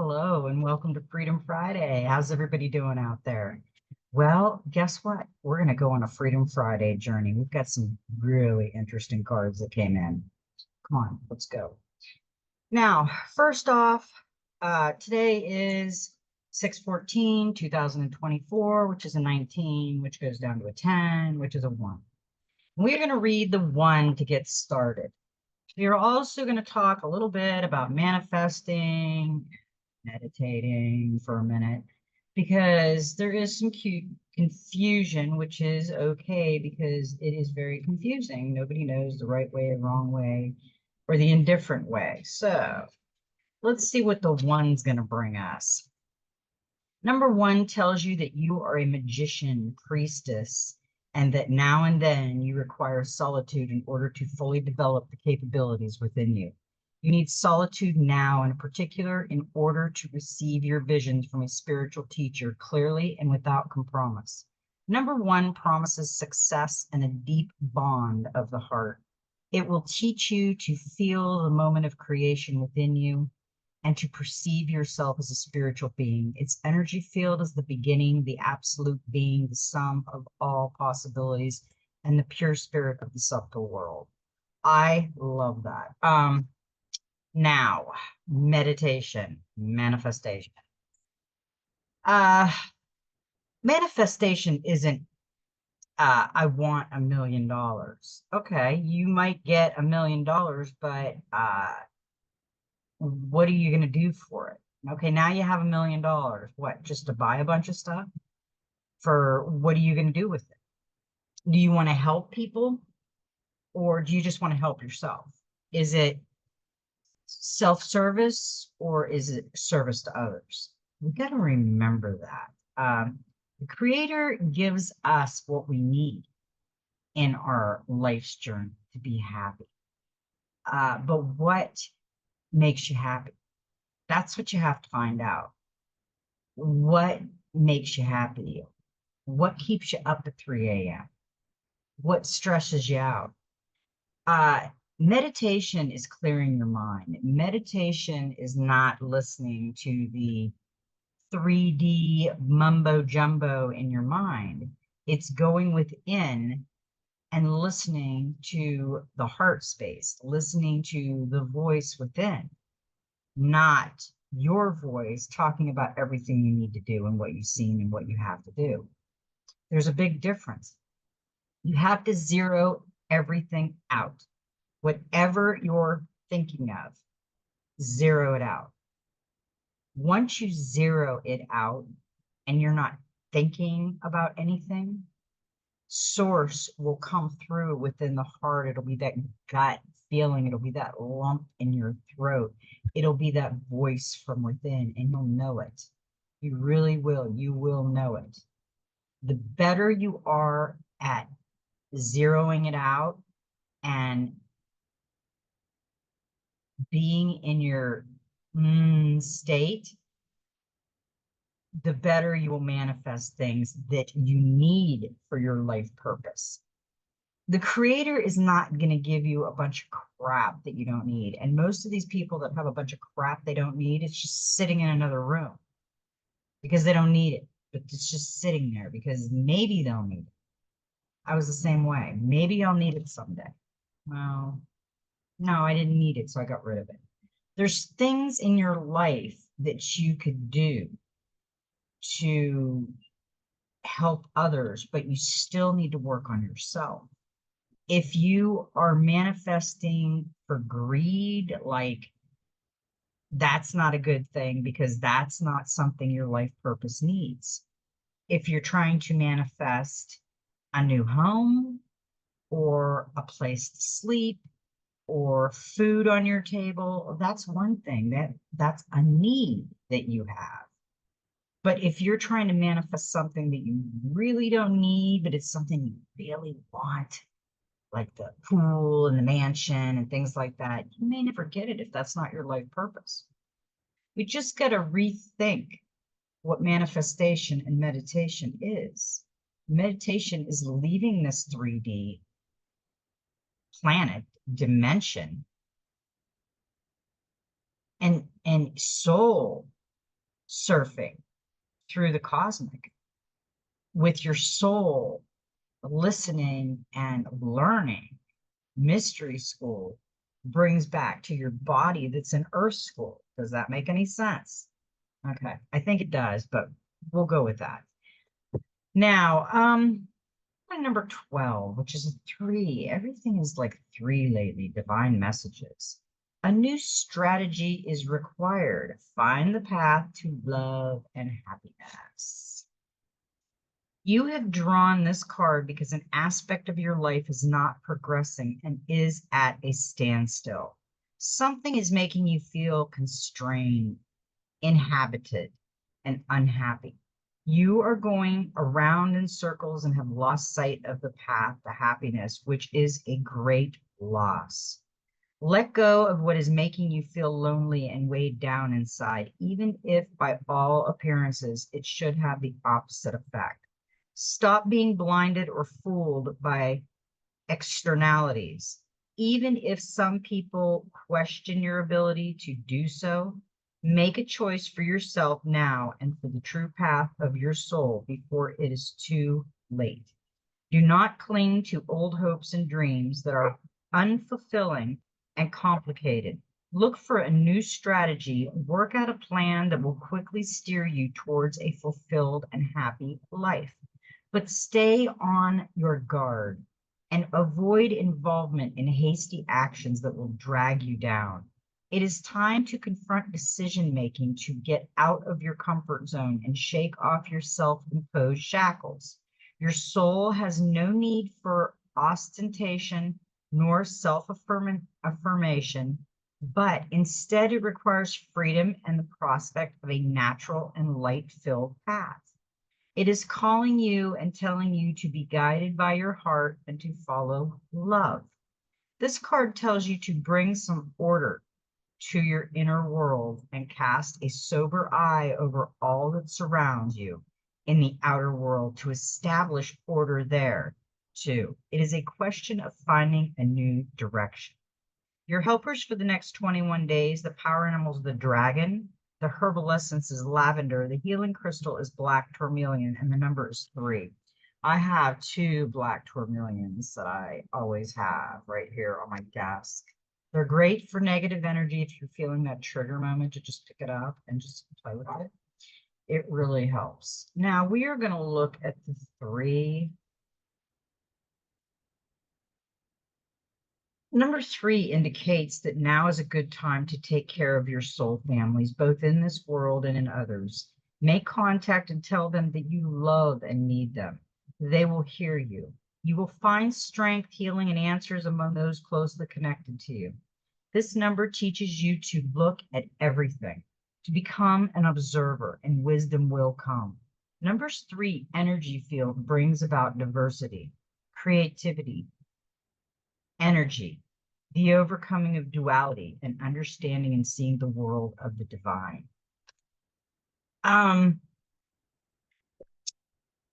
Hello and welcome to Freedom Friday. How's everybody doing out there? Well, guess what? We're going to go on a Freedom Friday journey. We've got some really interesting cards that came in. Come on, let's go. Now, first off, today is 6/14/2024, which is a 19, which goes down to a 10, which is a 1. We're going to read the 1 to get started. We're also going to talk a little bit about manifesting, meditating for a minute, because there is some confusion, which is okay because it is very confusing. Nobody knows the right way, the wrong way, or the indifferent way. So let's see what the 1's going to bring us. Number 1 tells you that you are a magician, priestess, and that now and then you require solitude in order to fully develop the capabilities within you. You need solitude now, in particular, in order to receive your visions from a spiritual teacher clearly and without compromise. Number 1 promises success and a deep bond of the heart. It will teach you to feel the moment of creation within you and to perceive yourself as a spiritual being. Its energy field is the beginning, the absolute being, the sum of all possibilities, and the pure spirit of the subtle world. I love that. Now, meditation, manifestation. Manifestation isn't I want $1 million. Okay, you might get $1 million, but what are you going to do for it? Okay, now you have $1 million. What, just to buy a bunch of stuff? For what are you going to do with it? Do you want to help people, or do you just want to help yourself? Is it self-service, or is it service to others? We got to remember that. The Creator gives us what we need in our life's journey to be happy. But what makes you happy? That's what you have to find out. What makes you happy? What keeps you up at 3 a.m.? What stresses you out? Meditation is clearing your mind. Meditation is not listening to the 3D mumbo jumbo in your mind. It's going within and listening to the heart space, listening to the voice within, not your voice talking about everything you need to do and what you've seen and what you have to do. There's a big difference. You have to zero everything out. Whatever you're thinking of, zero it out. Once you zero it out and you're not thinking about anything, source will come through within the heart. It'll be that gut feeling. It'll be that lump in your throat. It'll be that voice from within, and you'll know it. You really will. You will know it. The better you are at zeroing it out and being in your state, the better you will manifest things that you need for your life purpose. The Creator is not going to give you a bunch of crap that you don't need. And most of these people that have a bunch of crap they don't need, it's just sitting in another room because they don't need it. But it's just sitting there because maybe they'll need it. I was the same way. Maybe I'll need it someday. Well, no, I didn't need it, so I got rid of it. There's things in your life that you could do to help others, but you still need to work on yourself. If you are manifesting for greed, like, that's not a good thing because that's not something your life purpose needs. If you're trying to manifest a new home or a place to sleep or food on your table, that's one thing. That's a need that you have. But if you're trying to manifest something that you really don't need, but it's something you really want, like the pool and the mansion and things like that, you may never get it if that's not your life purpose. We just got to rethink what manifestation and meditation is. Meditation is leaving this 3D planet dimension and soul surfing through the cosmic with your soul, listening and learning. Mystery school brings back to your body that's in earth school. Does that make any sense? Okay, I think it does, but we'll go with that. Now, number 12, which is a 3. Everything is like 3 lately, divine messages. A new strategy is required. Find the path to love and happiness. You have drawn this card because an aspect of your life is not progressing and is at a standstill. Something is making you feel constrained, inhabited, and unhappy. You are going around in circles and have lost sight of the path to happiness, which is a great loss. Let go of what is making you feel lonely and weighed down inside, even if by all appearances it should have the opposite effect. Stop being blinded or fooled by externalities. Even if some people question your ability to do so, make a choice for yourself now and for the true path of your soul before it is too late. Do not cling to old hopes and dreams that are unfulfilling and complicated. Look for a new strategy, work out a plan that will quickly steer you towards a fulfilled and happy life. But stay on your guard and avoid involvement in hasty actions that will drag you down. It is time to confront decision making to get out of your comfort zone and shake off your self-imposed shackles. Your soul has no need for ostentation nor self-affirmation, but instead it requires freedom and the prospect of a natural and light-filled path. It is calling you and telling you to be guided by your heart and to follow love. This card tells you to bring some order to your inner world and cast a sober eye over all that surrounds you in the outer world to establish order there too. It is a question of finding a new direction. Your helpers for the next 21 days, the power animal is the dragon, the herbal essence is lavender, the healing crystal is black tourmaline, and the number is 3. I have 2 black tourmalines that I always have right here on my desk. They're great for negative energy if you're feeling that trigger moment to just pick it up and just play with it. It really helps. Now we are going to look at the 3. Number 3 indicates that now is a good time to take care of your soul families, both in this world and in others. Make contact and tell them that you love and need them. They will hear you. You will find strength, healing, and answers among those closely connected to you. This number teaches you to look at everything, to become an observer, and wisdom will come. Number 3 energy field brings about diversity, creativity, energy, the overcoming of duality, and understanding and seeing the world of the divine.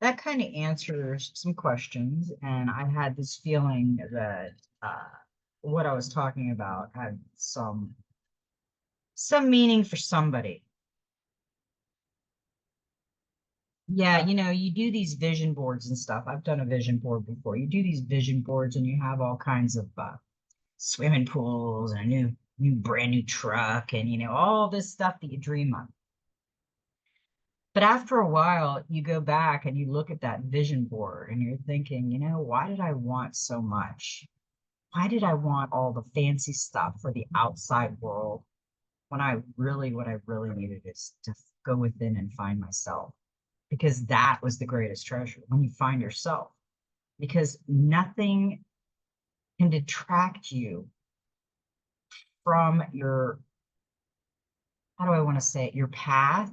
That kind of answers some questions, and I had this feeling that what I was talking about had some meaning for somebody. Yeah, you do these vision boards and stuff. I've done a vision board before. You do these vision boards and you have all kinds of swimming pools and a brand new truck and all this stuff that you dream of. But after a while, you go back and you look at that vision board and you're thinking, why did I want so much? Why did I want all the fancy stuff for the outside world when what I really needed is to go within and find myself? Because that was the greatest treasure, when you find yourself. Because nothing can detract you from your, how do I want to say it, your path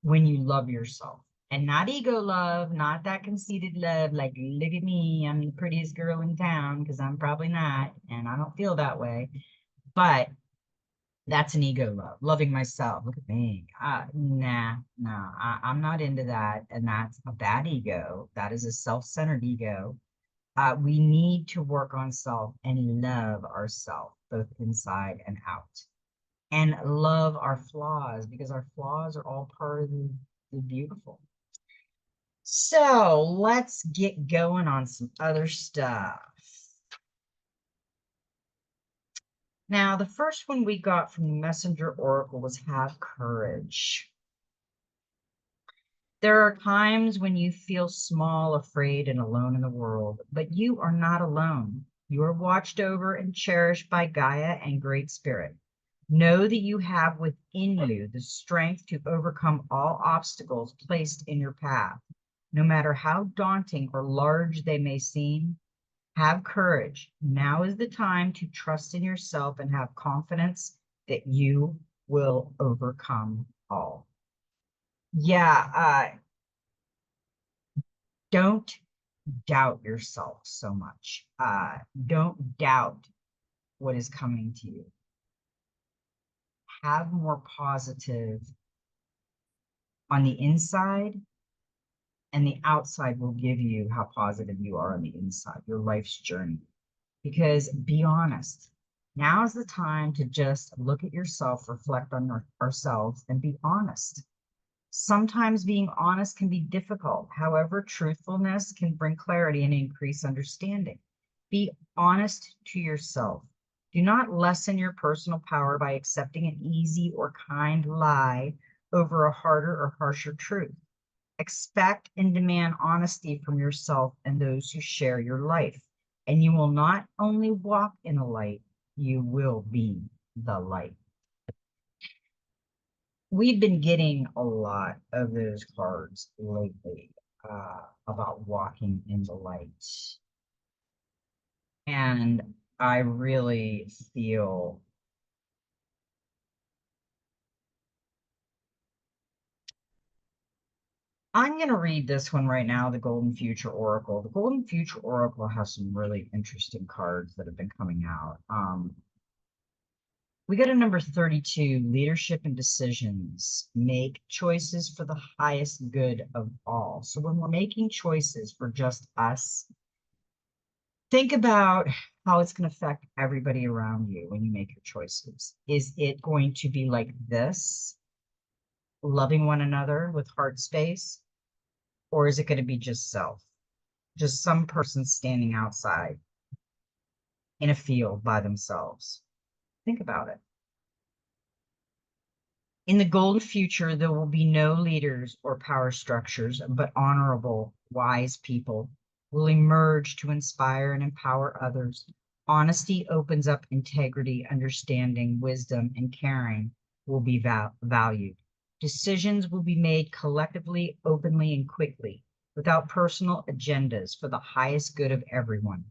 when you love yourself. And not ego love, not that conceited love, like, look at me, I'm the prettiest girl in town, because I'm probably not, and I don't feel that way. But that's an ego love, loving myself. Look at me. I'm not into that. And that's a bad ego. That is a self-centered ego. We need to work on self and love ourselves, both inside and out. and love our flaws, because our flaws are all part of the beautiful. So let's get going on some other stuff. Now, the first one we got from the Messenger Oracle was have courage. There are times when you feel small, afraid, and alone in the world, but you are not alone. You are watched over and cherished by Gaia and Great Spirit. Know that you have within you the strength to overcome all obstacles placed in your path. No matter how daunting or large they may seem, have courage. Now is the time to trust in yourself and have confidence that you will overcome all. Yeah, don't doubt yourself so much. Don't doubt what is coming to you. Have more positive on the inside, and the outside will give you how positive you are on the inside, your life's journey. Because be honest, now is the time to just look at yourself, reflect on ourselves, and be honest. Sometimes being honest can be difficult. However, truthfulness can bring clarity and increase understanding. Be honest to yourself. Do not lessen your personal power by accepting an easy or kind lie over a harder or harsher truth. Expect and demand honesty from yourself and those who share your life. And you will not only walk in the light, you will be the light. We've been getting a lot of those cards lately about walking in the light. And I really feel I'm going to read this one right now, the Golden Future Oracle. The Golden Future Oracle has some really interesting cards that have been coming out. We got a number 32, leadership and decisions. Make choices for the highest good of all. So when we're making choices for just us, think about how it's going to affect everybody around you when you make your choices. Is it going to be like this, loving one another with heart space? Or is it going to be just self? Just some person standing outside in a field by themselves? Think about it. In the golden future, there will be no leaders or power structures, but honorable, wise people will emerge to inspire and empower others. Honesty opens up integrity, understanding, wisdom, and caring will be valued. Decisions will be made collectively, openly, and quickly, without personal agendas for the highest good of everyone.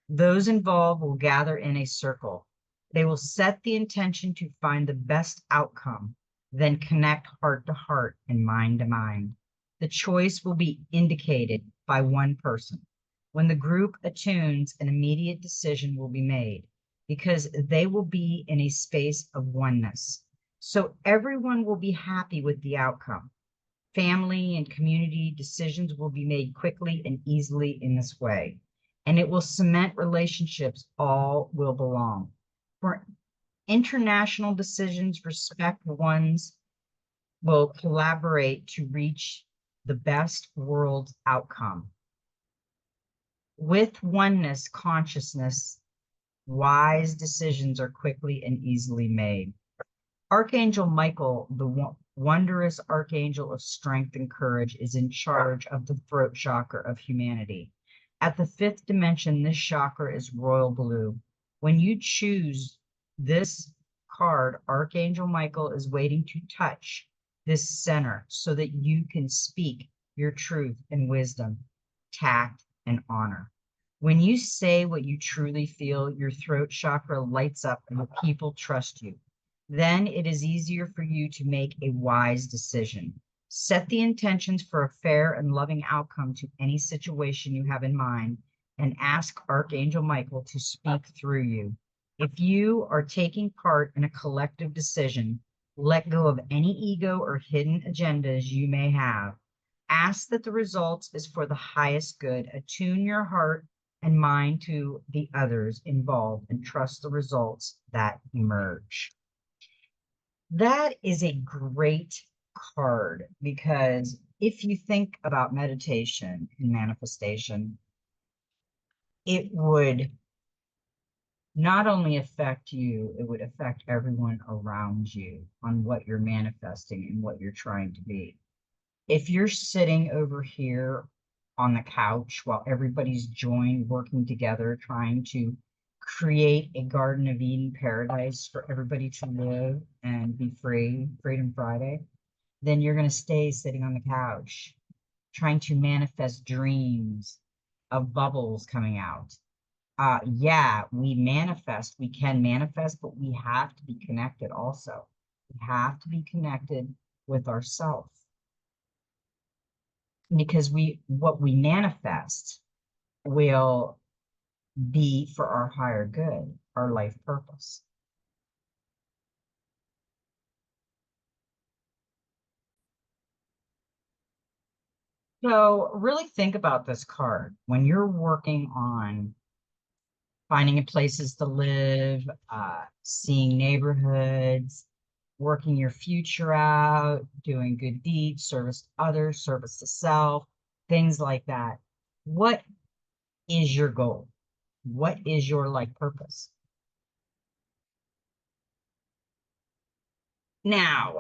Those involved will gather in a circle. They will set the intention to find the best outcome, then connect heart to heart and mind to mind. The choice will be indicated by one person. When the group attunes, an immediate decision will be made because they will be in a space of oneness. So everyone will be happy with the outcome. Family and community decisions will be made quickly and easily in this way, and it will cement relationships. All will belong. For international decisions, respect ones will collaborate to reach the best world outcome. With oneness consciousness, wise decisions are quickly and easily made. Archangel Michael, the wondrous archangel of strength and courage, is in charge of the throat chakra of humanity. At the fifth dimension, this chakra is royal blue. When you choose this card, Archangel Michael is waiting to touch this center so that you can speak your truth and wisdom, tact, and honor. When you say what you truly feel, your throat chakra lights up and the people trust you. Then it is easier for you to make a wise decision. Set the intentions for a fair and loving outcome to any situation you have in mind and ask Archangel Michael to speak through you. If you are taking part in a collective decision, let go of any ego or hidden agendas you may have. Ask that the results is for the highest good. Attune your heart and mind to the others involved and trust the results that emerge. That is a great card because if you think about meditation and manifestation, it would not only affect you, it would affect everyone around you on what you're manifesting and what you're trying to be. If you're sitting over here on the couch while everybody's joined, working together, trying to create a Garden of Eden paradise for everybody to live and be free, Freedom Friday, then you're going to stay sitting on the couch trying to manifest dreams of bubbles coming out. Yeah, we can manifest, but we have to be connected also. We have to be connected with ourselves because what we manifest will be for our higher good, our life purpose. So really think about this card when you're working on finding places to live, seeing neighborhoods, working your future out, doing good deeds, service to others, service to self, things like that. What is your goal? What is your life purpose? Now,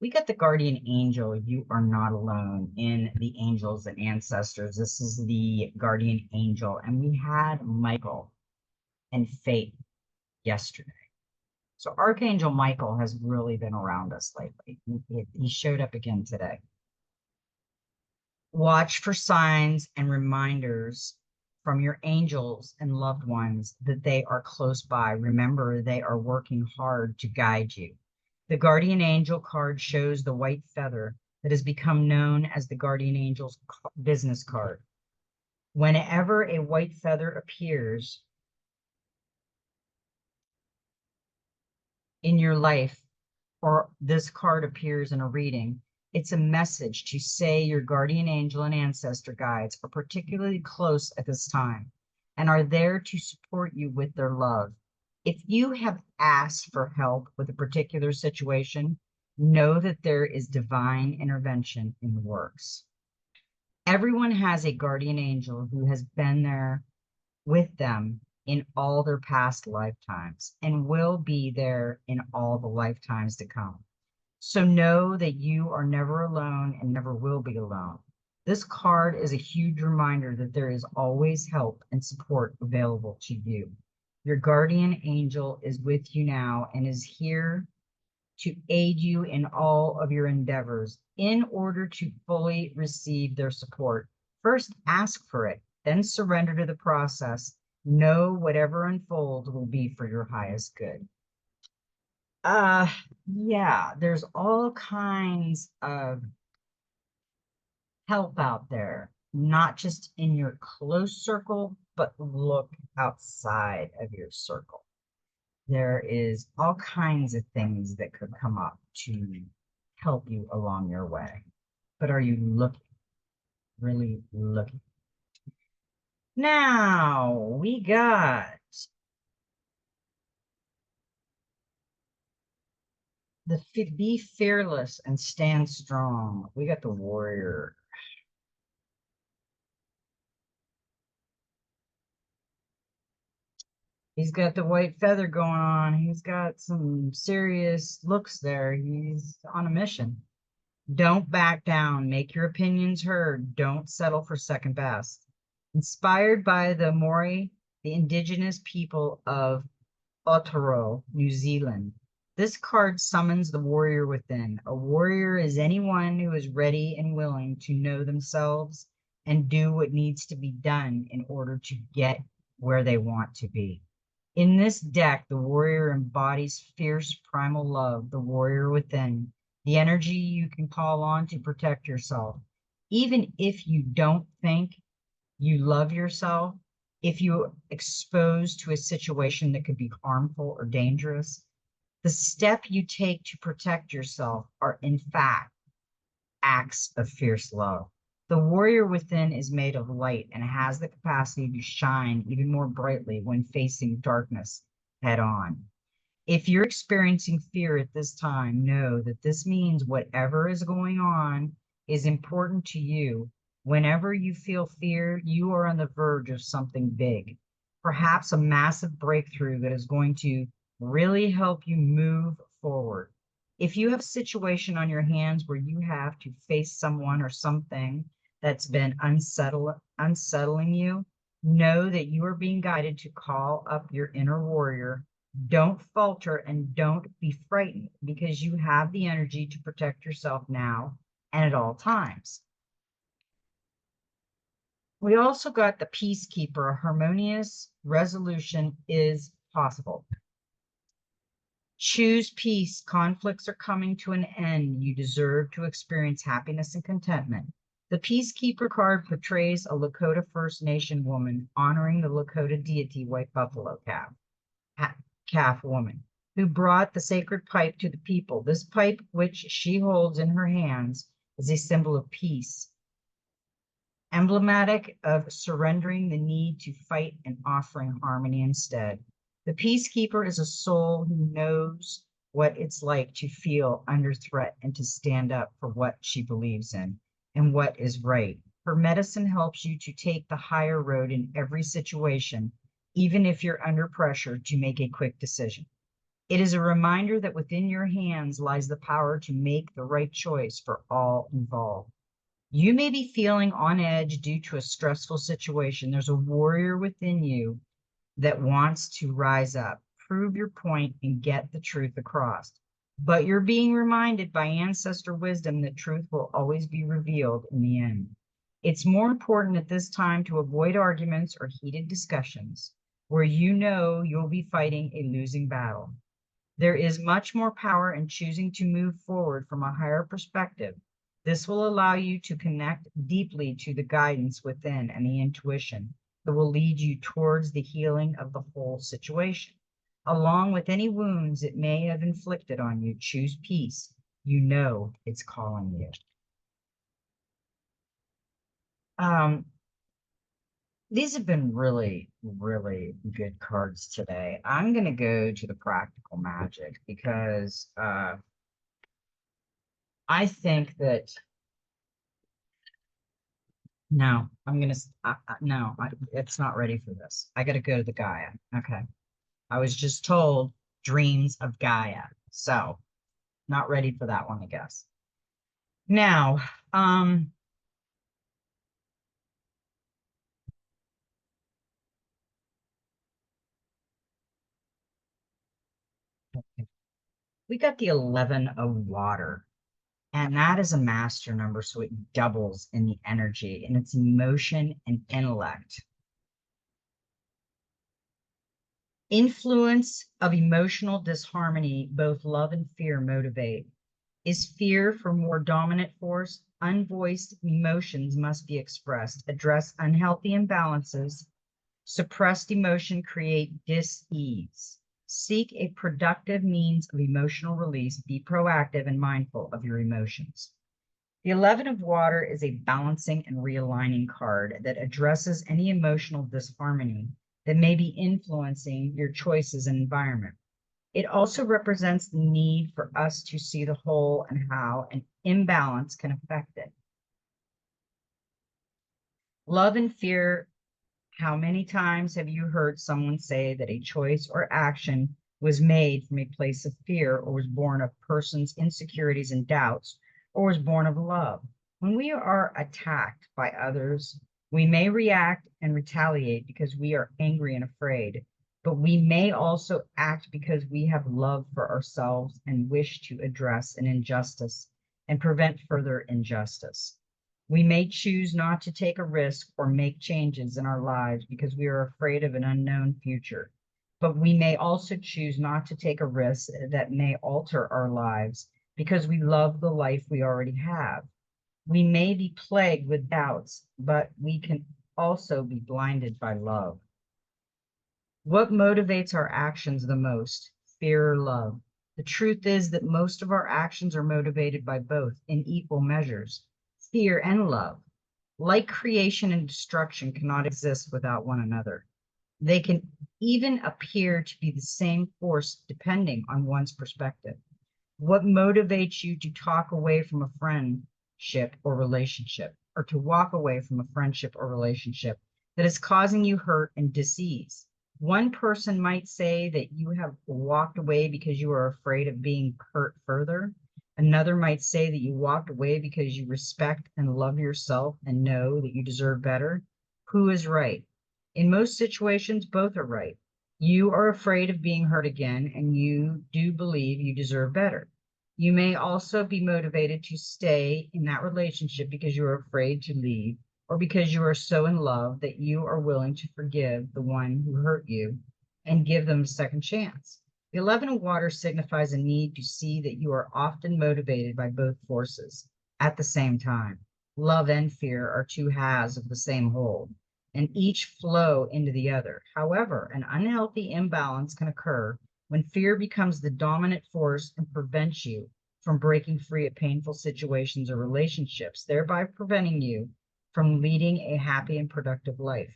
we got the guardian angel. You are not alone in the angels and ancestors. This is the guardian angel. And we had Michael and Fate yesterday. So Archangel Michael has really been around us lately. He showed up again today. Watch for signs and reminders from your angels and loved ones that they are close by. Remember, they are working hard to guide you. The guardian angel card shows the white feather that has become known as the guardian angel's business card. Whenever a white feather appears in your life, or this card appears in a reading, it's a message to say your guardian angel and ancestor guides are particularly close at this time and are there to support you with their love. If you have asked for help with a particular situation, know that there is divine intervention in the works. Everyone has a guardian angel who has been there with them in all their past lifetimes and will be there in all the lifetimes to come. So know that you are never alone and never will be alone. This card is a huge reminder that there is always help and support available to you. Your guardian angel is with you now and is here to aid you in all of your endeavors. In order to fully receive their support, first ask for it, then surrender to the process. Know whatever unfolds will be for your highest good. Uh, yeah, there's all kinds of help out there, not just in your close circle, but look outside of your circle. There is all kinds of things that could come up to help you along your way. But are you looking, really looking? Now we got the be fearless and stand strong. We got the warrior. He's got the white feather going on. He's got some serious looks there. He's on a mission. Don't back down. Make your opinions heard. Don't settle for second best. Inspired by the Maori, the indigenous people of Aotearoa, New Zealand, this card summons the warrior within. A warrior is anyone who is ready and willing to know themselves and do what needs to be done in order to get where they want to be. In this deck, the warrior embodies fierce primal love, the warrior within, the energy you can call on to protect yourself. Even if you don't think you love yourself, if you're exposed to a situation that could be harmful or dangerous, the step you take to protect yourself are, in fact, acts of fierce love. The warrior within is made of light and has the capacity to shine even more brightly when facing darkness. head on. If you're experiencing fear at this time, know that this means whatever is going on is important to you. Whenever you feel fear, you are on the verge of something big, perhaps a massive breakthrough that is going to really help you move forward. If you have a situation on your hands where you have to face someone or something that's been unsettling you, know that you are being guided to call up your inner warrior. Don't falter and don't be frightened because you have the energy to protect yourself now and at all times. We also got the peacekeeper. A harmonious resolution is possible. Choose peace. Conflicts are coming to an end. You deserve to experience happiness and contentment. The Peacekeeper card portrays a Lakota First Nation woman honoring the Lakota deity White Buffalo calf woman, who brought the sacred pipe to the people. This pipe, which she holds in her hands, is a symbol of peace, emblematic of surrendering the need to fight and offering harmony instead. The peacekeeper is a soul who knows what it's like to feel under threat and to stand up for what she believes in and what is right. Her medicine helps you to take the higher road in every situation, even if you're under pressure to make a quick decision. It is a reminder that within your hands lies the power to make the right choice for all involved. You may be feeling on edge due to a stressful situation. There's a warrior within you that wants to rise up, prove your point, and get the truth across. But you're being reminded by ancestor wisdom that truth will always be revealed in the end. It's more important at this time to avoid arguments or heated discussions where you know you'll be fighting a losing battle. There is much more power in choosing to move forward from a higher perspective. This will allow you to connect deeply to the guidance within and the intuition that will lead you towards the healing of the whole situation. Along with any wounds it may have inflicted on you, choose peace. You know it's calling you. Um, these have been really, really good cards today. I'm going to go to the practical magic because I think that no, I'm gonna, no, it's not ready for this. I gotta go to the Gaia. Okay. I was just told dreams of Gaia. So not ready for that one, I guess. Now, we got the 11 of water, and that is a master number. So it doubles in the energy and it's emotion and intellect. Influence of emotional disharmony, both love and fear motivate. Is fear for more dominant force? Unvoiced emotions must be expressed. Address unhealthy imbalances. Suppressed emotion create dis-ease. Seek a productive means of emotional release. Be proactive and mindful of your emotions. The 11 of water is a balancing and realigning card that addresses any emotional disharmony that may be influencing your choices and environment. It also represents the need for us to see the whole and how an imbalance can affect it. Love and fear. How many times have you heard someone say that a choice or action was made from a place of fear or was born of person's insecurities and doubts or was born of love? When we are attacked by others, we may react and retaliate because we are angry and afraid, but we may also act because we have love for ourselves and wish to address an injustice and prevent further injustice. We may choose not to take a risk or make changes in our lives because we are afraid of an unknown future. But we may also choose not to take a risk that may alter our lives because we love the life we already have. We may be plagued with doubts, but we can also be blinded by love. What motivates our actions the most, fear or love? The truth is that most of our actions are motivated by both in equal measures, fear and love. Like creation and destruction cannot exist without one another. They can even appear to be the same force depending on one's perspective. What motivates you to talk away from a friendship or relationship, or to walk away from a friendship or relationship that is causing you hurt and dis-ease? One person might say that you have walked away because you are afraid of being hurt further. Another might say that you walked away because you respect and love yourself and know that you deserve better. Who is right? In most situations, both are right. You are afraid of being hurt again, and you do believe you deserve better. You may also be motivated to stay in that relationship because you are afraid to leave, or because you are so in love that you are willing to forgive the one who hurt you and give them a second chance. The 11 of water signifies a need to see that you are often motivated by both forces at the same time. Love and fear are two halves of the same whole, and each flow into the other. However, an unhealthy imbalance can occur when fear becomes the dominant force and prevents you from breaking free of painful situations or relationships, thereby preventing you from leading a happy and productive life.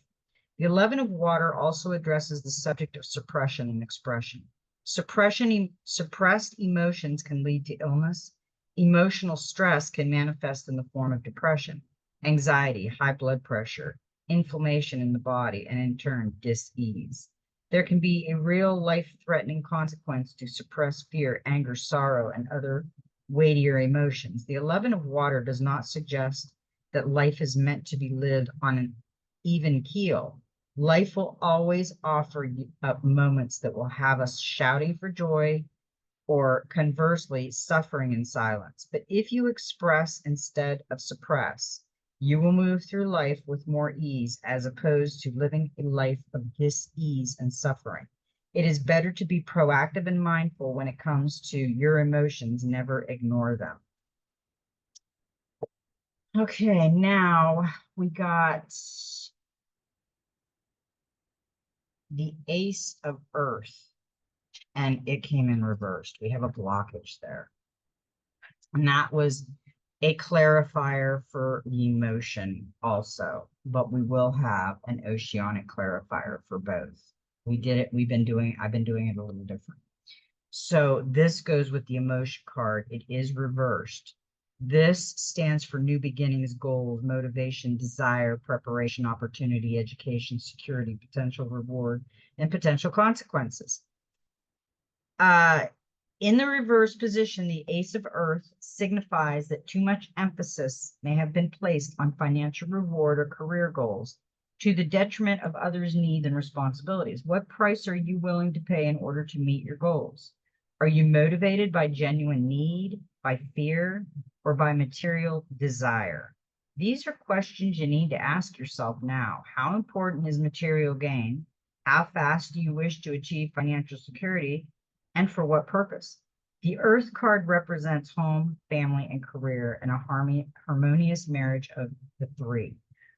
The 11 of water also addresses the subject of suppression and expression. Suppressed emotions can lead to illness. Emotional stress can manifest in the form of depression, anxiety, high blood pressure, inflammation in the body, and in turn, dis-ease. There can be a real life-threatening consequence to suppress fear, anger, sorrow, and other weightier emotions. The 11 of water does not suggest that life is meant to be lived on an even keel. Life will always offer up moments that will have us shouting for joy, or conversely, suffering in silence. But if you express instead of suppress, you will move through life with more ease, as opposed to living a life of dis-ease and suffering. It is better to be proactive and mindful when it comes to your emotions. Never ignore them. Okay, now we got the Ace of Earth, and it came in reversed. We have a blockage there. And that was a clarifier for the emotion also, but we will have an oceanic clarifier for both. We did it, I've been doing it a little different. So this goes with the emotion card. It is reversed. This stands for new beginnings, goals, motivation, desire, preparation, opportunity, education, security, potential reward, and potential consequences. In the reverse position, the Ace of Earth signifies that too much emphasis may have been placed on financial reward or career goals to the detriment of others' needs and responsibilities. What price are you willing to pay in order to meet your goals? Are you motivated by genuine need, by fear, or by material desire? These are questions you need to ask yourself now. How important is material gain? How fast do you wish to achieve financial security? And for what purpose? The Earth card represents home, family, and career, and a harmonious marriage of the three.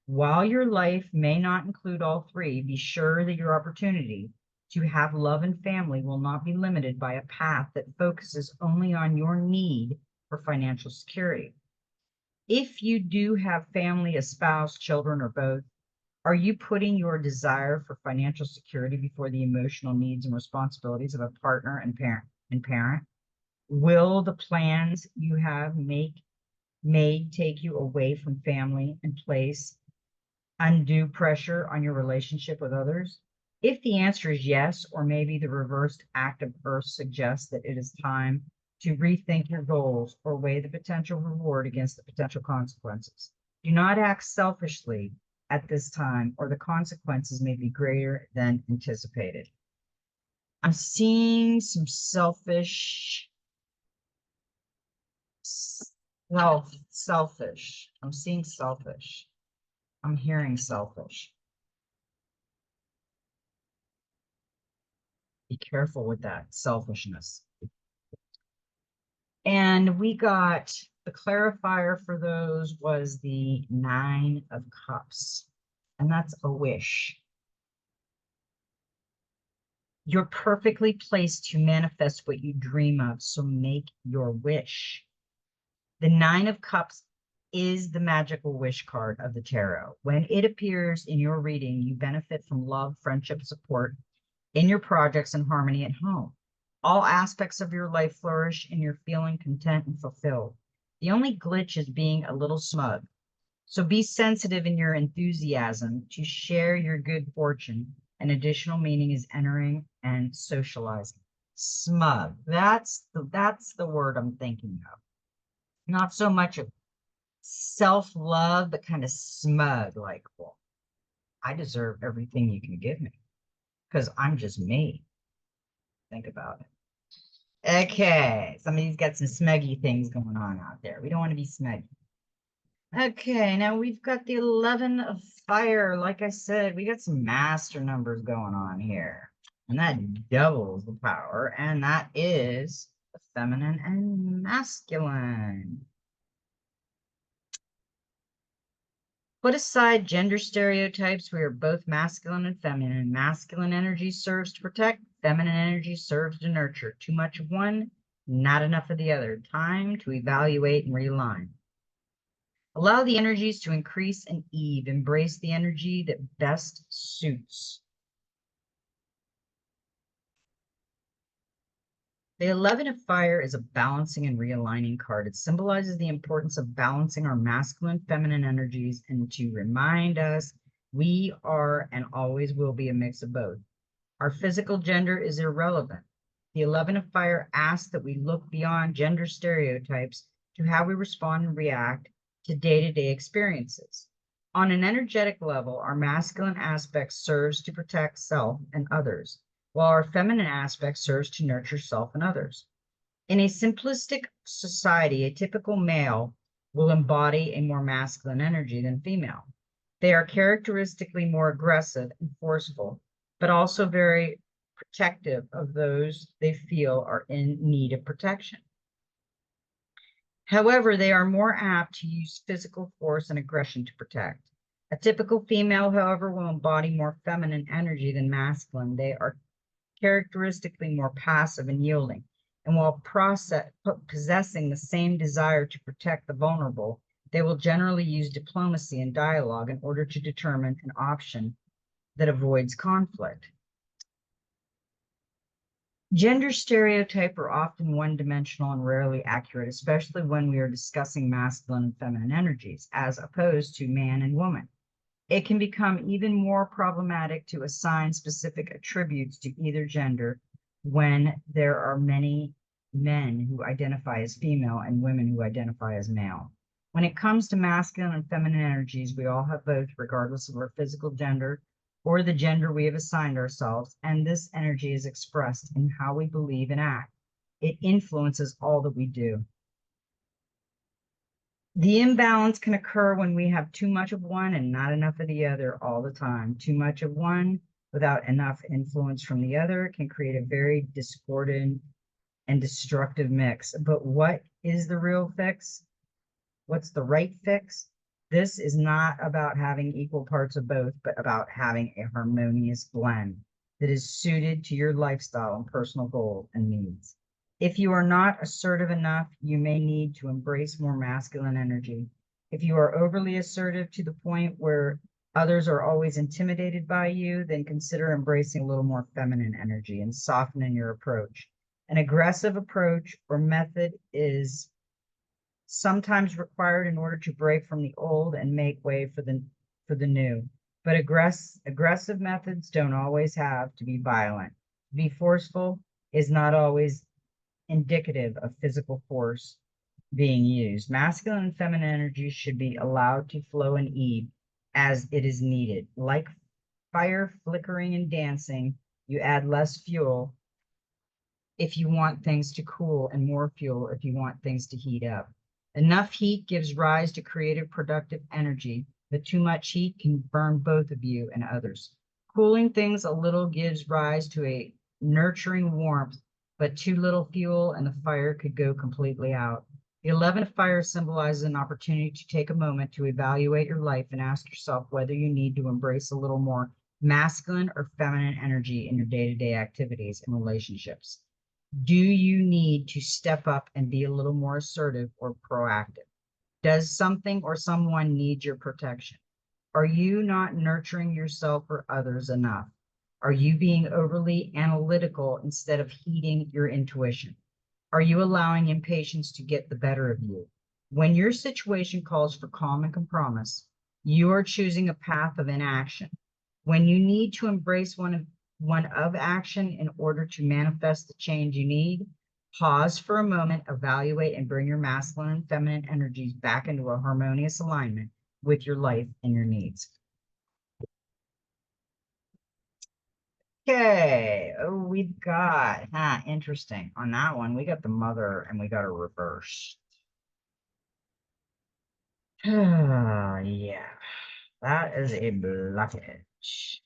While your life may not include all three, be sure that your opportunity to have love and family will not be limited by a path that focuses only on your need for financial security. If you do have family, a spouse, children, or both, are you putting your desire for financial security before the emotional needs and responsibilities of a partner and parent? Will the plans you have made take you away from family and place undue pressure on your relationship with others? If the answer is yes, or maybe the reversed act of Earth suggests that it is time to rethink your goals or weigh the potential reward against the potential consequences. Do not act selfishly at this time, or the consequences may be greater than anticipated. I'm seeing some selfish. Selfish. I'm seeing selfish. I'm hearing selfish. Be careful with that selfishness. And we got the clarifier for those was the 9 of Cups, and that's a wish. You're perfectly placed to manifest what you dream of, so make your wish. The 9 of Cups is the magical wish card of the tarot. When it appears in your reading, you benefit from love, friendship, support in your projects, and harmony at home. All aspects of your life flourish and you're feeling content and fulfilled. The only glitch is being a little smug. So be sensitive in your enthusiasm to share your good fortune. An additional meaning is entering and socializing. Smug. That's the word I'm thinking of. Not so much of self-love, but kind of smug, like, well, I deserve everything you can give me because I'm just me. Think about it. Okay, somebody's got some smuggy things going on out there. We don't want to be smuggy. Okay, now we've got the 11 of fire. Like I said, we got some master numbers going on here. And that doubles the power, and that is the feminine and masculine. Put aside gender stereotypes. We are both masculine and feminine. Masculine energy serves to protect, feminine energy serves to nurture. Too much of one, not enough of the other. Time to evaluate and realign. Allow the energies to increase and ebb. Embrace the energy that best suits. The 11 of fire is a balancing and realigning card. It symbolizes the importance of balancing our masculine, feminine energies and to remind us we are and always will be a mix of both. Our physical gender is irrelevant. The 11 of fire asks that we look beyond gender stereotypes to how we respond and react to day-to-day experiences. On an energetic level, our masculine aspect serves to protect self and others, while our feminine aspect serves to nurture self and others. In a simplistic society, a typical male will embody a more masculine energy than female. They are characteristically more aggressive and forceful, but also very protective of those they feel are in need of protection. However, they are more apt to use physical force and aggression to protect. A typical female, however, will embody more feminine energy than masculine. They are characteristically more passive and yielding, and while possessing the same desire to protect the vulnerable, they will generally use diplomacy and dialogue in order to determine an option that avoids conflict. Gender stereotypes are often one-dimensional and rarely accurate, especially when we are discussing masculine and feminine energies, as opposed to man and woman. It can become even more problematic to assign specific attributes to either gender when there are many men who identify as female and women who identify as male. When it comes to masculine and feminine energies, we all have both, regardless of our physical gender or the gender we have assigned ourselves, and this energy is expressed in how we believe and act. It influences all that we do. The imbalance can occur when we have too much of one and not enough of the other all the time. Too much of one without enough influence from the other can create a very discordant and destructive mix. But what is the real fix? What's the right fix? This is not about having equal parts of both, but about having a harmonious blend that is suited to your lifestyle and personal goals and needs. If you are not assertive enough, you may need to embrace more masculine energy. If you are overly assertive to the point where others are always intimidated by you, then consider embracing a little more feminine energy and softening your approach. An aggressive approach or method is sometimes required in order to break from the old and make way for the new. But aggressive methods don't always have to be violent. To be forceful is not always indicative of physical force being used. Masculine and feminine energy should be allowed to flow and ebb as it is needed. Like fire flickering and dancing, you add less fuel if you want things to cool and more fuel if you want things to heat up. Enough heat gives rise to creative, productive energy, but too much heat can burn both of you and others. Cooling things a little gives rise to a nurturing warmth, but too little fuel and the fire could go completely out. The 11 of fire symbolizes an opportunity to take a moment to evaluate your life and ask yourself whether you need to embrace a little more masculine or feminine energy in your day-to-day activities and relationships. Do you need to step up and be a little more assertive or proactive? Does something or someone need your protection? Are you not nurturing yourself or others enough? Are you being overly analytical instead of heeding your intuition? Are you allowing impatience to get the better of you? When your situation calls for calm and compromise, you are choosing a path of inaction. When you need to embrace one of action in order to manifest the change you need, pause for a moment, evaluate, and bring your masculine and feminine energies back into a harmonious alignment with your life and your needs. Okay, oh, we've got, interesting. On that one, we got the mother and we got a reverse. Yeah, that is a blockage.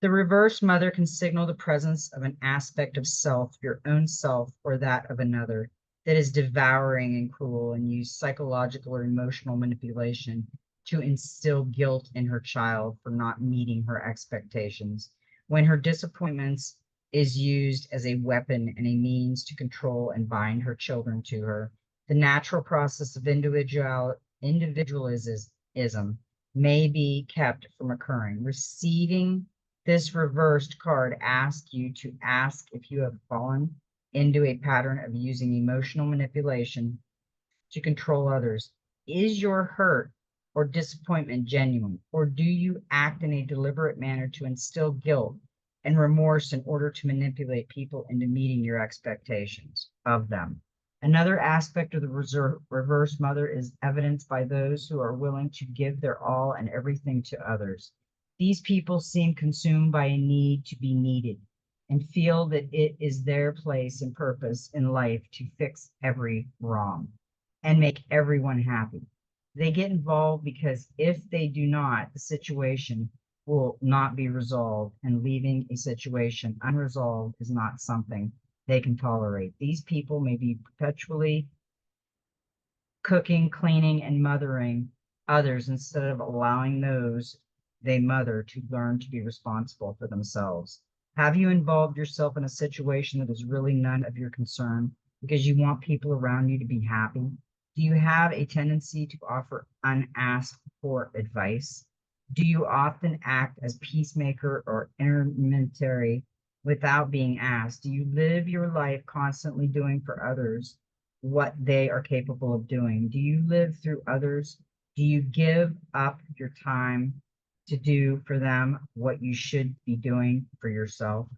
The reverse mother can signal the presence of an aspect of self, your own self, or that of another, that is devouring and cruel and use psychological or emotional manipulation to instill guilt in her child for not meeting her expectations. When her disappointments is used as a weapon and a means to control and bind her children to her, the natural process of individualism may be kept from occurring. Receiving this reversed card asks you to ask if you have fallen into a pattern of using emotional manipulation to control others. Is your hurt or disappointment genuine, or do you act in a deliberate manner to instill guilt and remorse in order to manipulate people into meeting your expectations of them? Another aspect of the reverse mother is evidenced by those who are willing to give their all and everything to others. These people seem consumed by a need to be needed and feel that it is their place and purpose in life to fix every wrong and make everyone happy. They get involved because if they do not, the situation will not be resolved, and leaving a situation unresolved is not something they can tolerate. These people may be perpetually cooking, cleaning, and mothering others instead of allowing those they mother to learn to be responsible for themselves. Have you involved yourself in a situation that is really none of your concern because you want people around you to be happy? Do you have a tendency to offer unasked for advice? Do you often act as peacemaker or intermediary without being asked? Do you live your life constantly doing for others what they are capable of doing? Do you live through others? Do you give up your time to do for them what you should be doing for yourself?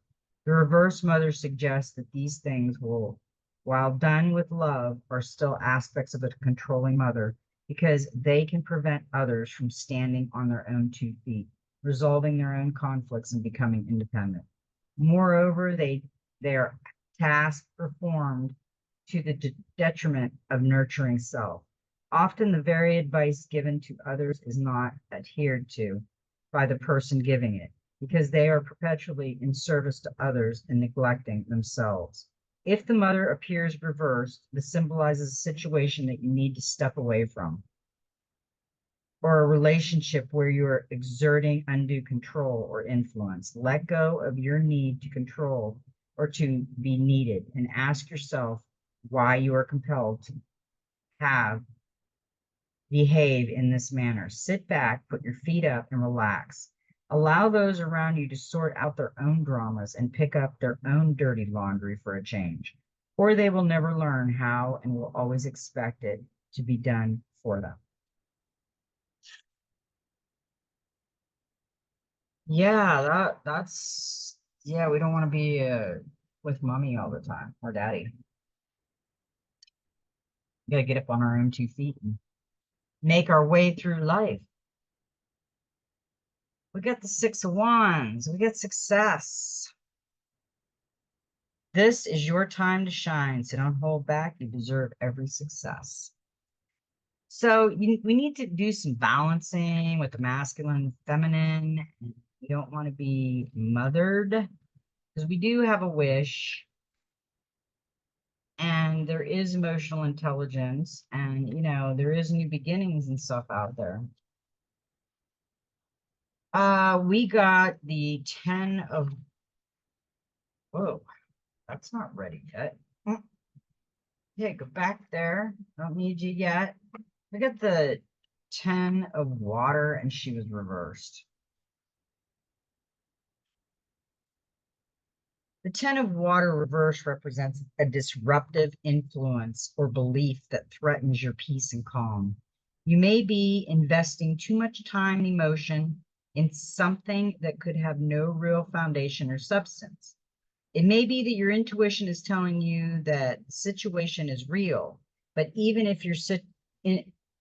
The reverse mother suggests that these things will, while done with love, are still aspects of a controlling mother because they can prevent others from standing on their own 2 feet, resolving their own conflicts and becoming independent. Moreover, they are tasks performed to the detriment of nurturing self. Often the very advice given to others is not adhered to by the person giving it because they are perpetually in service to others and neglecting themselves. If the mother appears reversed, this symbolizes a situation that you need to step away from, or a relationship where you are exerting undue control or influence. Let go of your need to control or to be needed and ask yourself why you are compelled to have behave in this manner. Sit back, put your feet up, and relax. Allow those around you to sort out their own dramas and pick up their own dirty laundry for a change, or they will never learn how and will always expect it to be done for them. Yeah, that's yeah, we don't want to be with mommy all the time or daddy. We gotta get up on our own 2 feet and make our way through life. We got the Six of Wands. We got success. This is your time to shine, so don't hold back. You deserve every success. So we need to do some balancing with the masculine and feminine. We don't want to be mothered because we do have a wish, and there is emotional intelligence, and there is new beginnings and stuff out there. We got the 10 of, whoa, that's not ready yet. Okay, go back there. Don't need you yet. We got the 10 of water and she was reversed. The 10 of water reverse represents a disruptive influence or belief that threatens your peace and calm. You may be investing too much time and emotion in something that could have no real foundation or substance. It may be that your intuition is telling you that the situation is real, but even if your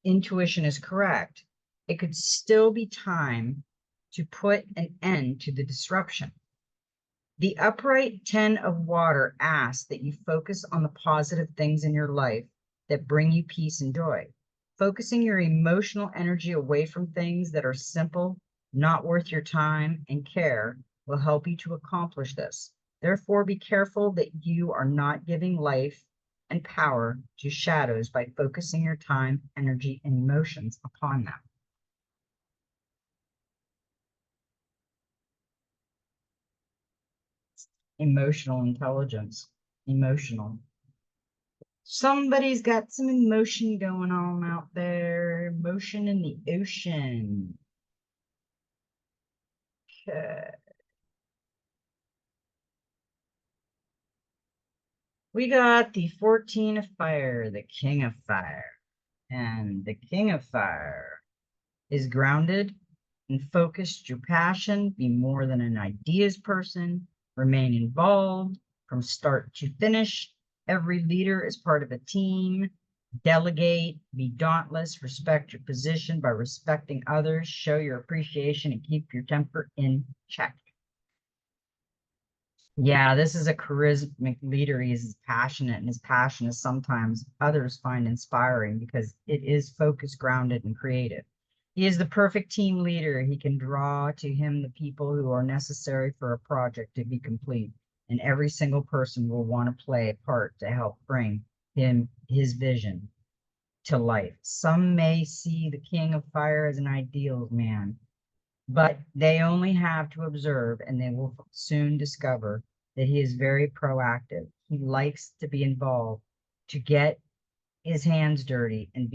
intuition is correct, it could still be time to put an end to the disruption. The upright 10 of water asks that you focus on the positive things in your life that bring you peace and joy. Focusing your emotional energy away from things that are simple, not worth your time and care will help you to accomplish this. Therefore, be careful that you are not giving life and power to shadows by focusing your time, energy, and emotions upon them. Emotional intelligence, emotional. Somebody's got some emotion going on out there. Emotion in the ocean. Okay. We got the 14 of fire, the king of fire. And the king of fire is grounded and focused your passion. Be more than an ideas person. Remain involved from start to finish. Every leader is part of a team. Delegate, be dauntless, respect your position by respecting others, show your appreciation, and keep your temper in check. Yeah, this is a charismatic leader. He's passionate, and his passion is sometimes others find inspiring because it is focused, grounded, and creative. He is the perfect team leader. He can draw to him the people who are necessary for a project to be complete, and every single person will want to play a part to help bring him his vision to life. Some may see the king of fire as an ideal man, but they only have to observe and they will soon discover that he is very proactive. He likes to be involved, to get his hands dirty and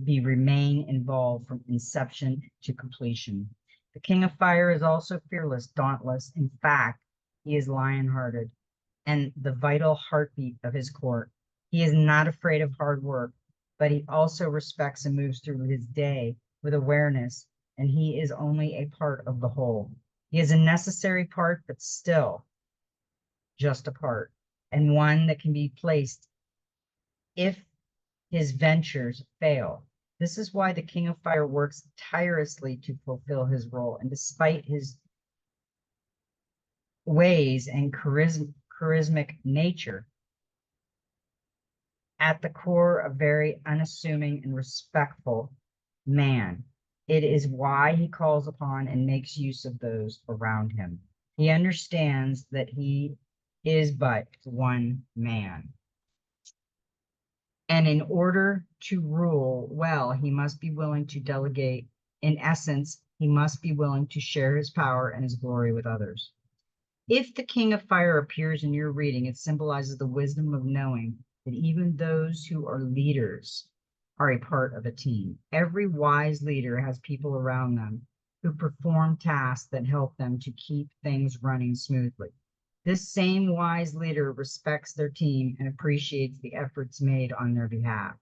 remain involved from inception to completion. The king of fire is also fearless, dauntless. In fact, he is lion-hearted and the vital heartbeat of his court. He is not afraid of hard work, but he also respects and moves through his day with awareness, and he is only a part of the whole. He is a necessary part, but still just a part, and one that can be placed if his ventures fail. This is why the King of Fire works tirelessly to fulfill his role, and despite his ways and charismatic nature, at the core, a very unassuming and respectful man. It is why he calls upon and makes use of those around him. He understands that he is but one man. And in order to rule well, he must be willing to delegate. In essence, he must be willing to share his power and his glory with others. If the king of fire appears in your reading, it symbolizes the wisdom of knowing that even those who are leaders are a part of a team. Every wise leader has people around them who perform tasks that help them to keep things running smoothly. This same wise leader respects their team and appreciates the efforts made on their behalf.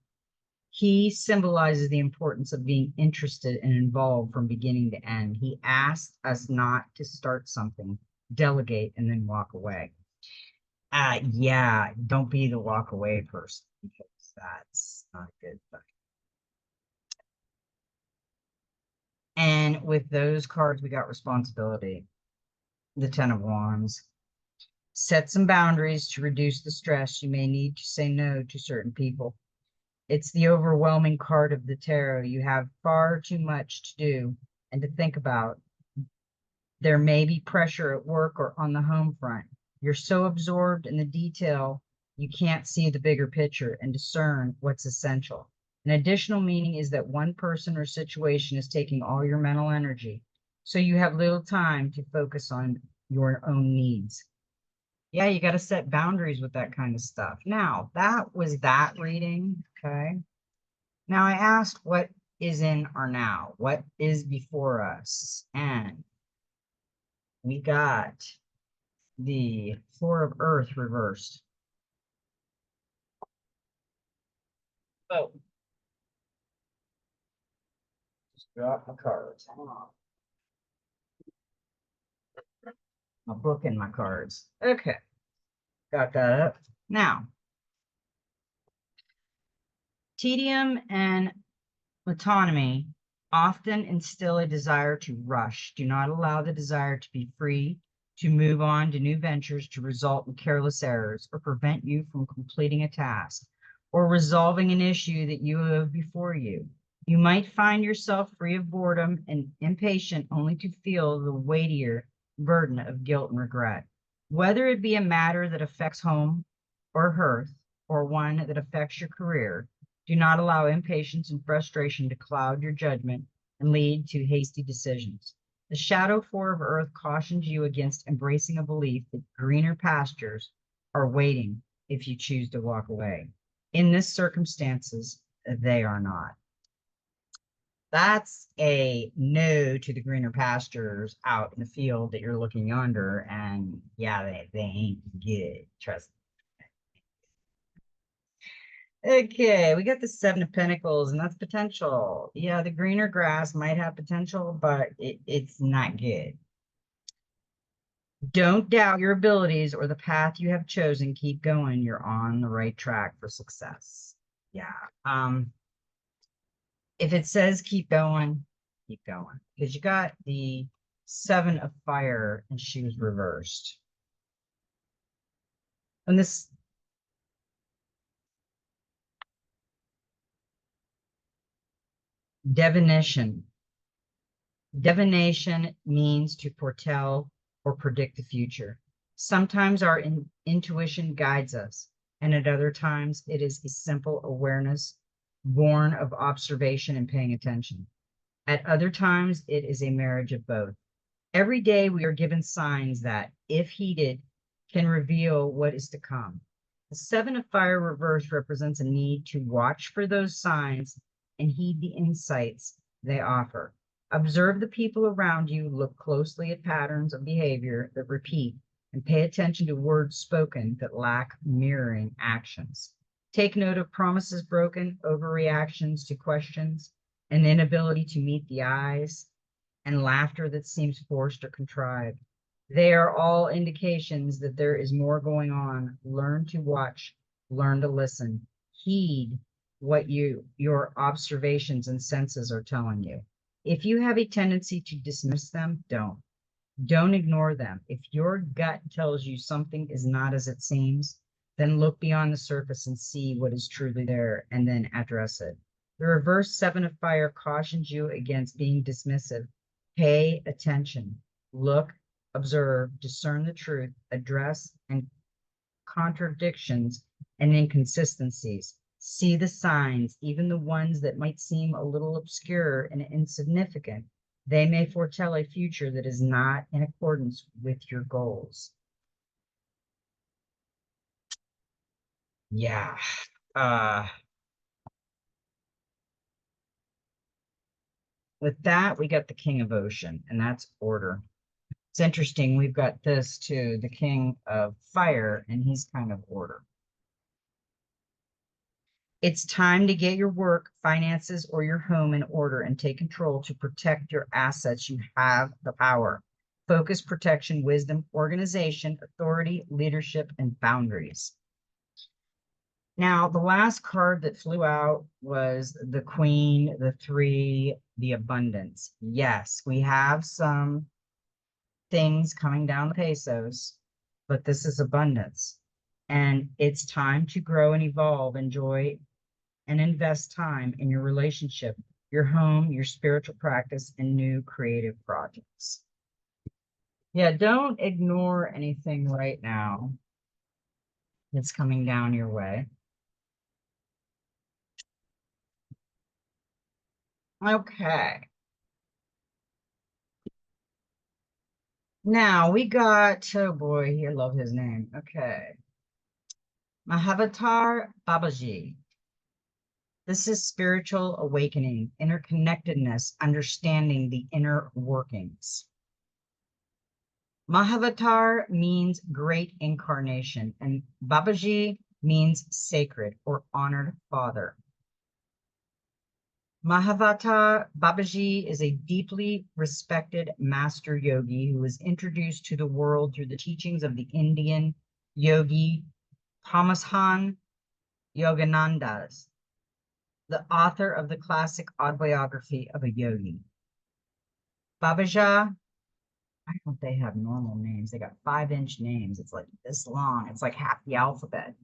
He symbolizes the importance of being interested and involved from beginning to end. He asks us not to start something, delegate, and then walk away. Yeah, don't be the walk away person because that's not a good thing. And with those cards, we got responsibility, the 10 of Wands. Set some boundaries to reduce the stress. You may need to say no to certain people. It's the overwhelming card of the tarot. You have far too much to do and to think about. There may be pressure at work or on the home front. You're so absorbed in the detail, you can't see the bigger picture and discern what's essential. An additional meaning is that one person or situation is taking all your mental energy, so you have little time to focus on your own needs. Yeah, you got to set boundaries with that kind of stuff. Now, that was that reading. Okay. Now I asked what is in our now? What is before us? And we got the floor of earth reversed. Oh, just drop my cards. Hang on. I'll book in my cards. Okay, got that up. Now, tedium and autonomy often instill a desire to rush. Do not allow the desire to be free, to move on to new ventures, to result in careless errors, or prevent you from completing a task or resolving an issue that you have before you. You might find yourself free of boredom and impatient only to feel the weightier burden of guilt and regret. Whether it be a matter that affects home or hearth, or one that affects your career, do not allow impatience and frustration to cloud your judgment and lead to hasty decisions. The shadow four of earth cautions you against embracing a belief that greener pastures are waiting if you choose to walk away. In this circumstances, they are not. That's a no to the greener pastures out in the field that you're looking yonder. And yeah, they ain't good. Trust me. Okay, we got the Seven of Pentacles, and that's potential. Yeah, the greener grass might have potential, but it's not good. Don't doubt your abilities or the path you have chosen. Keep going. You're on the right track for success. Yeah. If it says keep going, because you got the Seven of Fire, and she was reversed. And this divination. Divination means to foretell or predict the future. Sometimes our intuition guides us, and at other times it is a simple awareness born of observation and paying attention. At other times it is a marriage of both. Every day we are given signs that, if heeded, can reveal what is to come. The Seven of Fire reverse represents a need to watch for those signs and heed the insights they offer. Observe the people around you, look closely at patterns of behavior that repeat, and pay attention to words spoken that lack mirroring actions. Take note of promises broken, overreactions to questions, an inability to meet the eyes, and laughter that seems forced or contrived. They are all indications that there is more going on. Learn to watch, learn to listen, heed what your observations and senses are telling you. If you have a tendency to dismiss them, don't. Don't ignore them. If your gut tells you something is not as it seems, then look beyond the surface and see what is truly there and then address it. The reverse Seven of Fire cautions you against being dismissive. Pay attention, look, observe, discern the truth, address and contradictions and inconsistencies. See the signs, even the ones that might seem a little obscure and insignificant. They may foretell a future that is not in accordance with your goals. Yeah. Uh, with that, we got the King of Ocean, and that's order. It's interesting. We've got this too, the King of Fire, and he's kind of order. It's time to get your work, finances, or your home in order and take control to protect your assets. You have the power. Focus, protection, wisdom, organization, authority, leadership, and boundaries. Now, the last card that flew out was the Queen, the Three, the Abundance. Yes, we have some things coming down the pesos, but this is abundance. And it's time to grow and evolve, enjoy and invest time in your relationship, your home, your spiritual practice, and new creative projects. Yeah, don't ignore anything right now that's coming down your way. Okay. Now we got, oh boy, I love his name. Okay. Mahavatar Babaji. This is spiritual awakening, interconnectedness, understanding the inner workings. Mahavatar means great incarnation, and Babaji means sacred or honored father. Mahavatar Babaji is a deeply respected master yogi who was introduced to the world through the teachings of the Indian yogi Paramahansa Yoganandas, the author of the classic autobiography of a yogi. Babaji, I don't they have normal names. They got 5-inch names. It's like this long. It's like half the alphabet.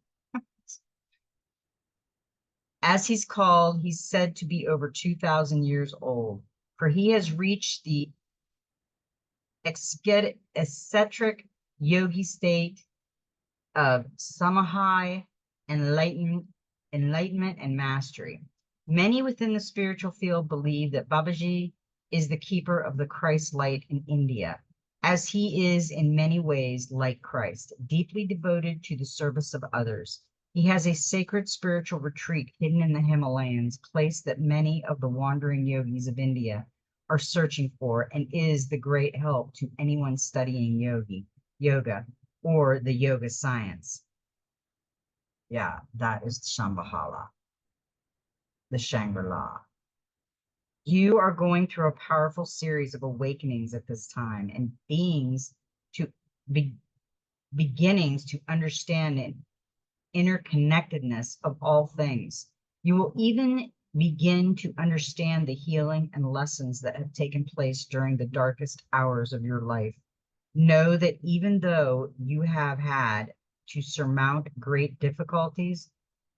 As he's called, he's said to be over 2,000 years old, for he has reached the eccentric yogi state of samadhi, enlightenment, and mastery. Many within the spiritual field believe that Babaji is the keeper of the Christ light in India, as he is in many ways like Christ, deeply devoted to the service of others. He has a sacred spiritual retreat hidden in the Himalayas, place that many of the wandering yogis of India are searching for, and is the great help to anyone studying yoga, or the yoga science. Yeah, that is Shambhala, the Shangri-La. You are going through a powerful series of awakenings at this time, and to be, beginnings to understand an interconnectedness of all things. You will even begin to understand the healing and lessons that have taken place during the darkest hours of your life. Know that even though you have had to surmount great difficulties,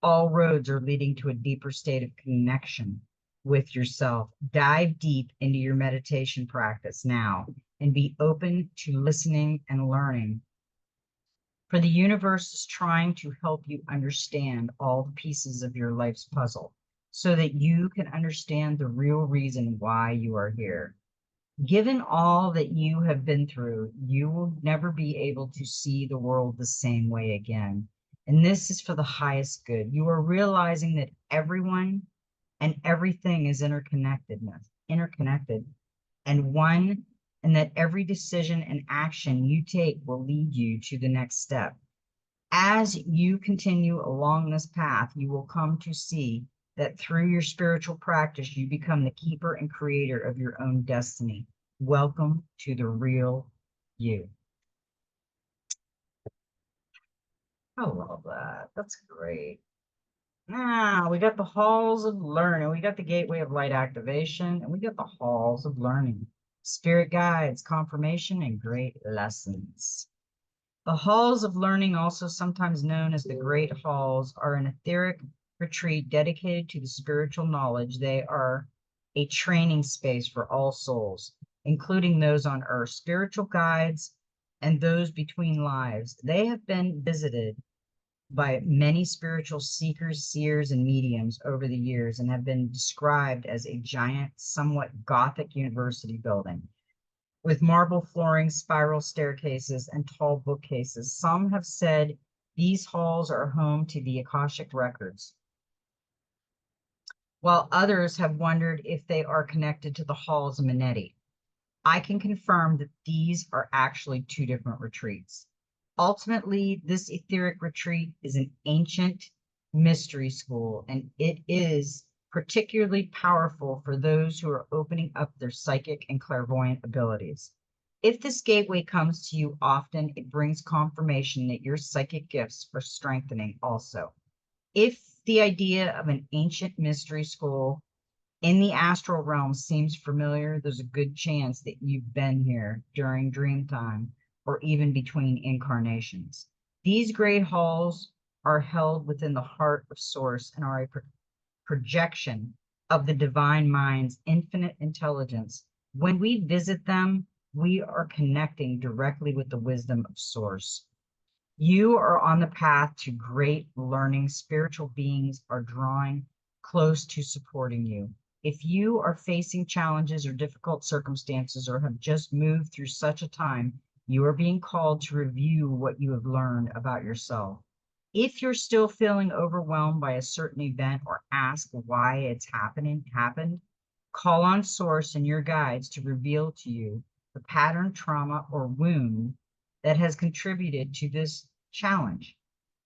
all roads are leading to a deeper state of connection with yourself. Dive deep into your meditation practice now and be open to listening and learning. For the universe is trying to help you understand all the pieces of your life's puzzle so that you can understand the real reason why you are here. Given all that you have been through, you will never be able to see the world the same way again. And this is for the highest good. You are realizing that everyone and everything is interconnected, and one, and that every decision and action you take will lead you to the next step. As you continue along this path, you will come to see that through your spiritual practice, you become the keeper and creator of your own destiny. Welcome to the real you. I love that. That's great. Now we got the halls of learning. We got the gateway of light activation, and we got the halls of learning. Spirit guides, confirmation, and great lessons. The halls of learning, also sometimes known as the great halls, are an etheric retreat dedicated to the spiritual knowledge. They are a training space for all souls, including those on earth, spiritual guides, and those between lives. They have been visited by many spiritual seekers, seers, and mediums over the years, and have been described as a giant, somewhat Gothic university building with marble flooring, spiral staircases, and tall bookcases. Some have said these halls are home to the Akashic records, while others have wondered if they are connected to the halls of Amenti. I can confirm that these are actually two different retreats. Ultimately, this etheric retreat is an ancient mystery school, and it is particularly powerful for those who are opening up their psychic and clairvoyant abilities. If this gateway comes to you often, it brings confirmation that your psychic gifts are strengthening also. If the idea of an ancient mystery school in the astral realm seems familiar, there's a good chance that you've been here during dream time or even between incarnations. These great halls are held within the heart of Source and are a projection of the divine mind's infinite intelligence. When we visit them, we are connecting directly with the wisdom of Source. You are on the path to great learning. Spiritual beings are drawing close to supporting you. If you are facing challenges or difficult circumstances or have just moved through such a time, You are being called to review what you have learned about yourself. If you're still feeling overwhelmed by a certain event or ask why it's happened, call on Source and your guides to reveal to you the pattern, trauma, or wound that has contributed to this challenge.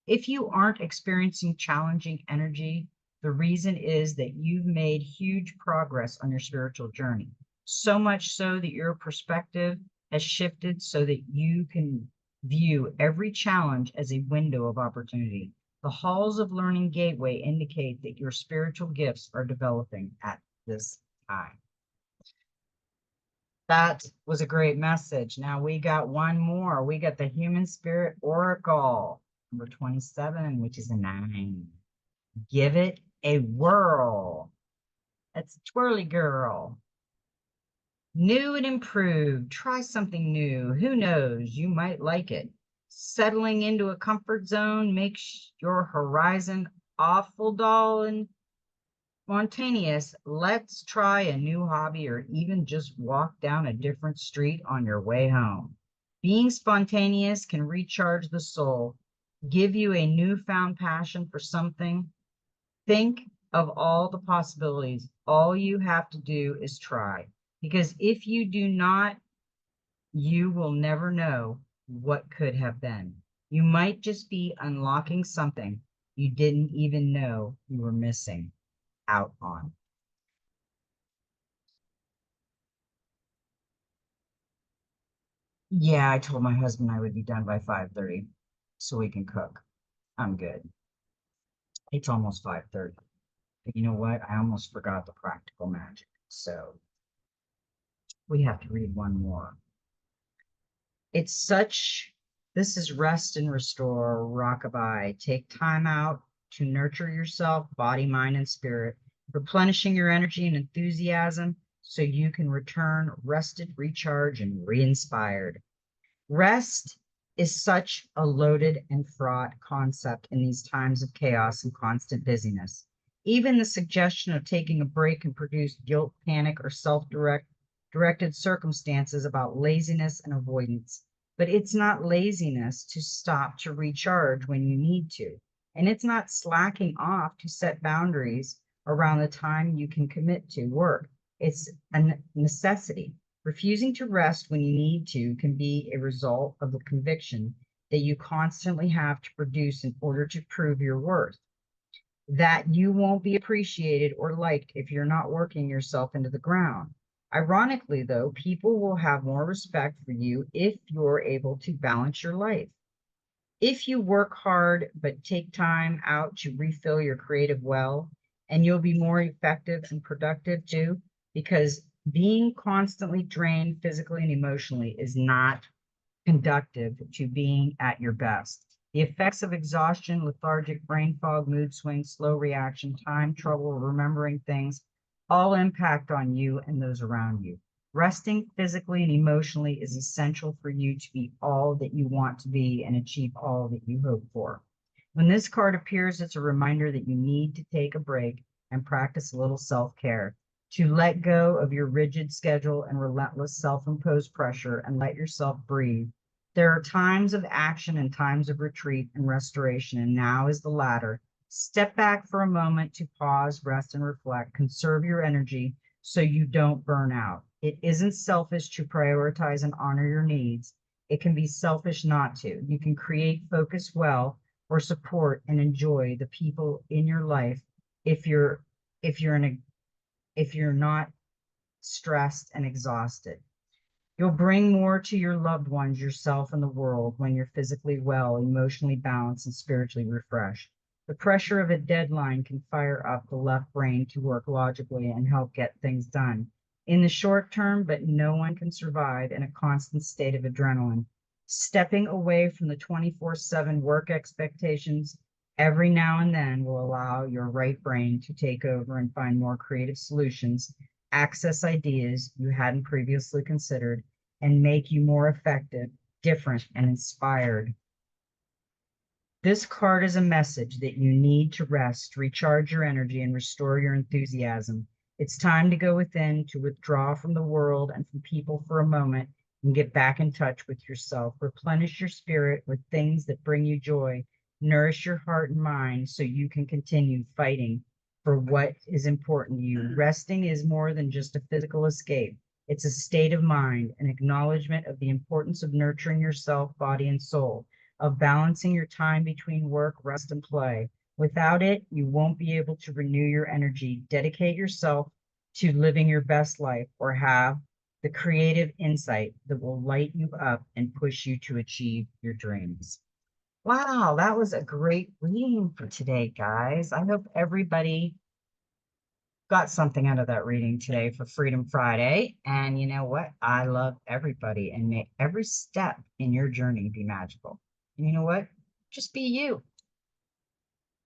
If you aren't experiencing challenging energy, the reason is that you've made huge progress on your spiritual journey. So much so that your perspective has shifted so that you can view every challenge as a window of opportunity. The halls of learning gateway indicate that your spiritual gifts are developing at this time. That was a great message. Now we got one more. We got the Human Spirit Oracle, number 27, which is a 9. Give it a whirl. That's a twirly girl. New and improved. Try something new. Who knows? You might like it. Settling into a comfort zone makes your horizon awful dull and spontaneous. Let's try a new hobby or even just walk down a different street on your way home. Being spontaneous can recharge the soul, give you a newfound passion for something. Think of all the possibilities. All you have to do is try. Because if you do not, you will never know what could have been. You might just be unlocking something you didn't even know you were missing out on. Yeah, I told my husband I would be done by 5:30 so we can cook. I'm good. It's almost 5:30. But you know what? I almost forgot the practical magic. So we have to read one more. This is rest and restore, rockabye. Take time out to nurture yourself, body, mind, and spirit, replenishing your energy and enthusiasm so you can return rested, recharged, and re-inspired. Rest is such a loaded and fraught concept in these times of chaos and constant busyness. Even the suggestion of taking a break can produce guilt, panic, or directed circumstances about laziness and avoidance. But it's not laziness to stop to recharge when you need to. And it's not slacking off to set boundaries around the time you can commit to work. It's a necessity. Refusing to rest when you need to can be a result of the conviction that you constantly have to produce in order to prove your worth, that you won't be appreciated or liked if you're not working yourself into the ground. Ironically, though, people will have more respect for you if you're able to balance your life. If you work hard but take time out to refill your creative well, and you'll be more effective and productive too, because being constantly drained physically and emotionally is not conductive to being at your best. The effects of exhaustion, lethargic brain fog, mood swings, slow reaction, time trouble remembering things, all impact on you and those around you. Resting physically and emotionally is essential for you to be all that you want to be and achieve all that you hope for. When this card appears, it's a reminder that you need to take a break and practice a little self-care, to let go of your rigid schedule and relentless self-imposed pressure and let yourself breathe. There are times of action and times of retreat and restoration, and now is the latter. Step back for a moment to pause, rest, and reflect. Conserve your energy so you don't burn out. It isn't selfish to prioritize and honor your needs. It can be selfish not to. You can create focus well or support and enjoy the people in your life if you're not stressed and exhausted. You'll bring more to your loved ones, yourself, and the world when you're physically well, emotionally balanced, and spiritually refreshed. The pressure of a deadline can fire up the left brain to work logically and help get things done in the short term, but no one can survive in a constant state of adrenaline. Stepping away from the 24/7 work expectations every now and then will allow your right brain to take over and find more creative solutions, access ideas you hadn't previously considered, and make you more effective, different, and inspired. This card is a message that you need to rest, recharge your energy, and restore your enthusiasm. It's time to go within, to withdraw from the world and from people for a moment, and get back in touch with yourself. Replenish your spirit with things that bring you joy. Nourish your heart and mind so you can continue fighting for what is important to you. Resting is more than just a physical escape. It's a state of mind, an acknowledgement of the importance of nurturing yourself, body, and soul, of balancing your time between work, rest, and play. Without it, you won't be able to renew your energy, dedicate yourself to living your best life, or have the creative insight that will light you up and push you to achieve your dreams. Wow, that was a great reading for today, guys. I hope everybody got something out of that reading today for Freedom Friday. And you know what? I love everybody and make every step in your journey be magical. And you know what? Just be you.